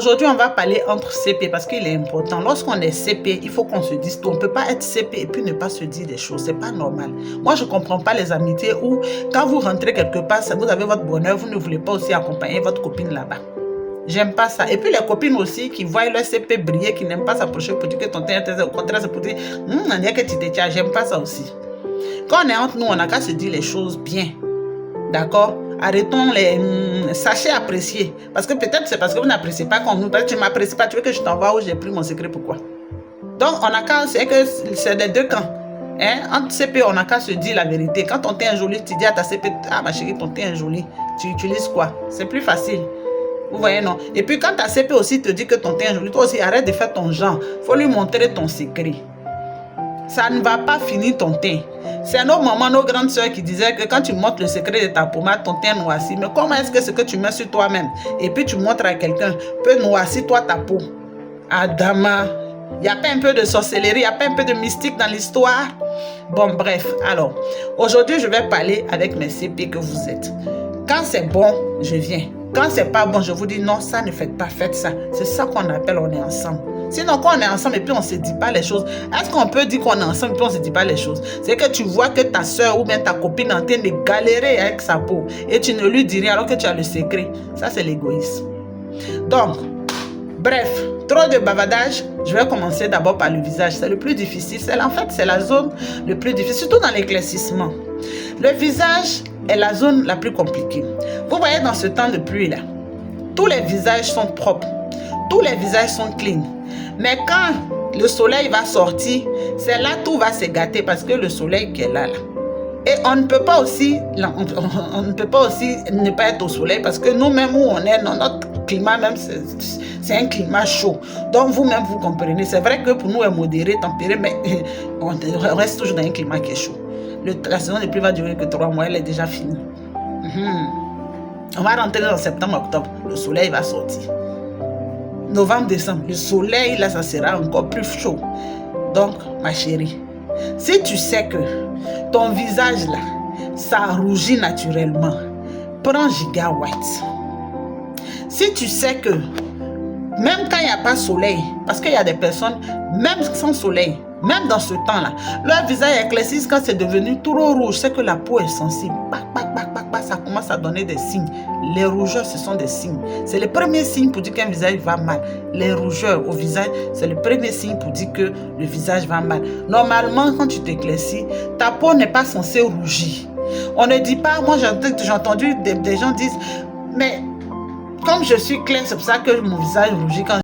Aujourd'hui, on va parler entre CP parce qu'il est important. Lorsqu'on est CP, il faut qu'on se dise tout. On ne peut pas être CP et puis ne pas se dire des choses. C'est pas normal. Moi, je ne comprends pas les amitiés où, quand vous rentrez quelque part, vous avez votre bonheur, vous ne voulez pas aussi accompagner votre copine là-bas. J'aime pas ça. Et puis les copines aussi qui voient leur CP briller, qui n'aiment pas s'approcher pour dire que ton teint est au contraire, c'est pour dire, on dirait que tu te tiens. J'aime pas ça aussi. Quand on est entre nous, on n'a qu'à se dire les choses bien. D'accord? Arrêtons les... sachez apprécier. Parce que peut-être c'est parce que vous n'appréciez pas comme nous. Peut-être que tu ne m'apprécies pas. Tu veux que je t'envoie où j'ai pris mon secret. Pourquoi? Donc, on n'a qu'à... C'est que c'est des deux camps. Hein? Entre CP, on n'a qu'à se dire la vérité. Quand ton teint est joli, tu dis à ta CP, ah ma chérie, ton teint est joli. Tu utilises quoi? C'est plus facile. Vous voyez, non? Et puis quand ta CP aussi te dit que ton teint est joli, toi aussi, arrête de faire ton genre. Il faut lui montrer ton secret. Ça ne va pas finir ton teint. C'est nos mamans, nos grandes soeurs qui disaient que quand tu montres le secret de ta pommade, ton teint noircit. Mais comment est-ce que ce que tu mets sur toi-même et puis tu montres à quelqu'un peut noircir toi ta peau? Adama, il n'y a pas un peu de sorcellerie, il n'y a pas un peu de mystique dans l'histoire? Bon, bref. Alors, aujourd'hui, je vais parler avec mes CP que vous êtes. Quand c'est bon, je viens. Quand c'est pas bon, je vous dis non, ça ne faites pas, faites ça. C'est ça qu'on appelle on est ensemble. Sinon, quand on est ensemble et puis on ne se dit pas les choses, est-ce qu'on peut dire qu'on est ensemble et puis on ne se dit pas les choses? C'est que tu vois que ta soeur ou bien ta copine est en train de galérer avec sa peau et tu ne lui dis rien alors que tu as le secret. Ça, c'est l'égoïsme. Donc, bref, trop de bavardage. Je vais commencer d'abord par le visage. C'est le plus difficile. En fait, c'est la zone le plus difficile, surtout dans l'éclaircissement. Le visage est la zone la plus compliquée. Vous voyez dans ce temps de pluie là, tous les visages sont propres. Tous les visages sont clean. Mais quand le soleil va sortir, c'est là tout va se gâter parce que le soleil qui est là. Et on ne peut pas aussi, ne pas être au soleil parce que nous-mêmes où on est, dans notre climat même, c'est un climat chaud. Donc vous-même, vous comprenez. C'est vrai que pour nous, est modéré, tempéré, mais on reste toujours dans un climat qui est chaud. La saison de pluie va durer que 3 mois, elle est déjà finie. On va rentrer en septembre, octobre, le soleil va sortir. Novembre, décembre, le soleil, là, ça sera encore plus chaud. Donc, ma chérie, si tu sais que ton visage, là, ça rougit naturellement, prends Giga White. Si tu sais que, même quand il n'y a pas de soleil, parce qu'il y a des personnes, même sans soleil, même dans ce temps-là, leur visage éclaircit quand c'est devenu trop rouge, c'est que la peau est sensible. Ça commence à donner des signes. Les rougeurs, ce sont des signes. C'est le premier signe pour dire qu'un visage va mal. Les rougeurs au visage, c'est le premier signe pour dire que le visage va mal. Normalement, quand tu t'éclaircis, ta peau n'est pas censée rougir. On ne dit pas, moi j'ai entendu des gens dire, mais comme je suis claire, c'est pour ça que mon visage rougit quand